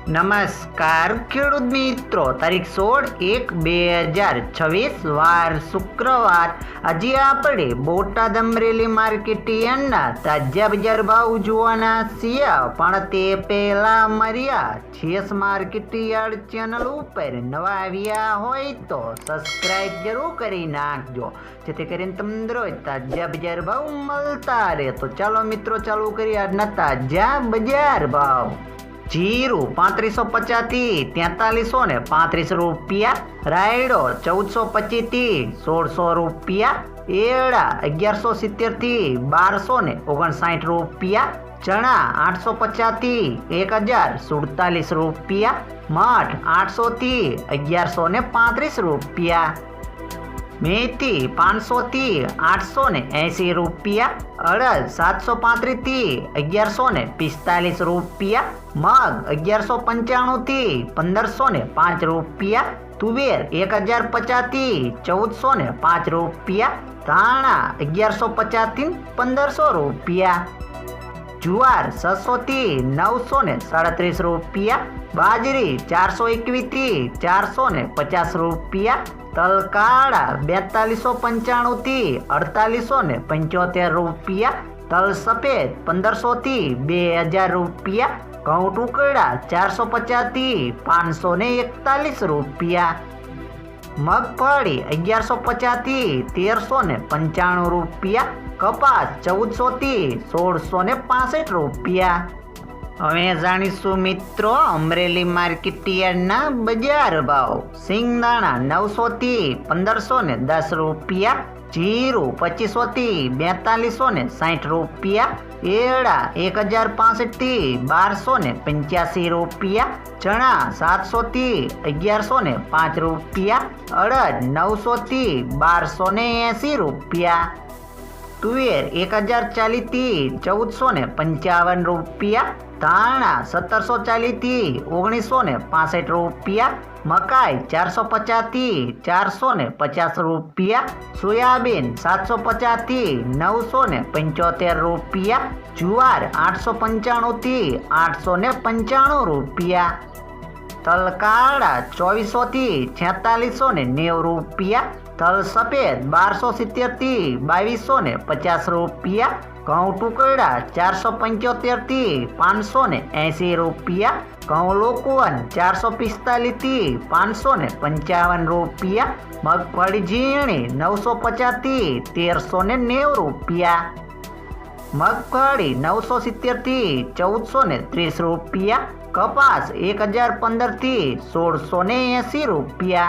નમસ્કાર ખેડૂત મિત્રો, તારીખ 16/1/2026 વાર શુક્રવાર। આજે આપણે બોટાદ અમરેલી માર્કેટ યાર્ડના તાજા બજાર ભાવ જોવાના છીએ, પણ તે પહેલા અમારી આ છેસ માર્કેટ યાર્ડ ચેનલ ઉપર નવા આવ્યા હોય તો સબસ્ક્રાઇબ જરૂર કરી નાખજો, જેથી કરીને તમને રોજ તાજા બજાર ભાવ મળતા રહે। તો ચાલો મિત્રો, ચાલુ કરીએ આજના તાજા બજાર ભાવ। जीरु 3550 थी 4335 रुपया, रायडो 1425 थी 1600 रुपया, एड़ा 1170 थी 1259 रुपया, चना 850 थी 1047 रुपया, मठ 800 थी 1135 रुपया, मेथी 500 थी 880 रुपया, अड़द 735 थी 1145 रुपया, मग 1195 थी 1505 रुपया, तुवेर 1050 थी 1405 रुपया, धाणा 1150 थी 1500 रुपया, जुआर 600 थी 937 रुपया, बाजरी 421 थी 450 रुपया, तल काड़ा 4295 थी 4875 रुपया, तल सफेद 1500 थी 2000 रुपया, घऊं टुकड़ा 450 थी 541 रुपया, मगफड़ी 1150 थी 1395 रुपया, कपास 1400 थी 1665 रुपया। હવે જાણીશું મિત્રો અમરેલી માર્કેટ યાર્ડના બજાર ભાવ। સિંગદાણા 900 થી 1510 રૂપિયા, જીરું 2500 થી 4260 રૂપિયા, એડા 1065 થી 1285 રૂપિયા, ચણા 700 થી 1105 રૂપિયા, અડદ 900 થી 1280 રૂપિયા, तुवेर 1040 थी 1455 रुपया, धाणा 1740 थी 1965 रुपया, मकाई 450 थी 450 रुपया, सोयाबीन 750 थी 975 रुपया, जुआर 895 थी 895 रुपया, तल काड़ा 2400 थी 4690 रुपया, तल सफेद 1270 थी 2250 रुपया, घऊं टुकड़ा 475 थी 580 रुपया, घऊं लोकुवन 445 थी 555 रुपया, मगफड़ी झीणी 950 थी 1390 रुपया, मगफड़ी 970 थी 1430 रुपया, कपास 1015 थी 1680 रुपया।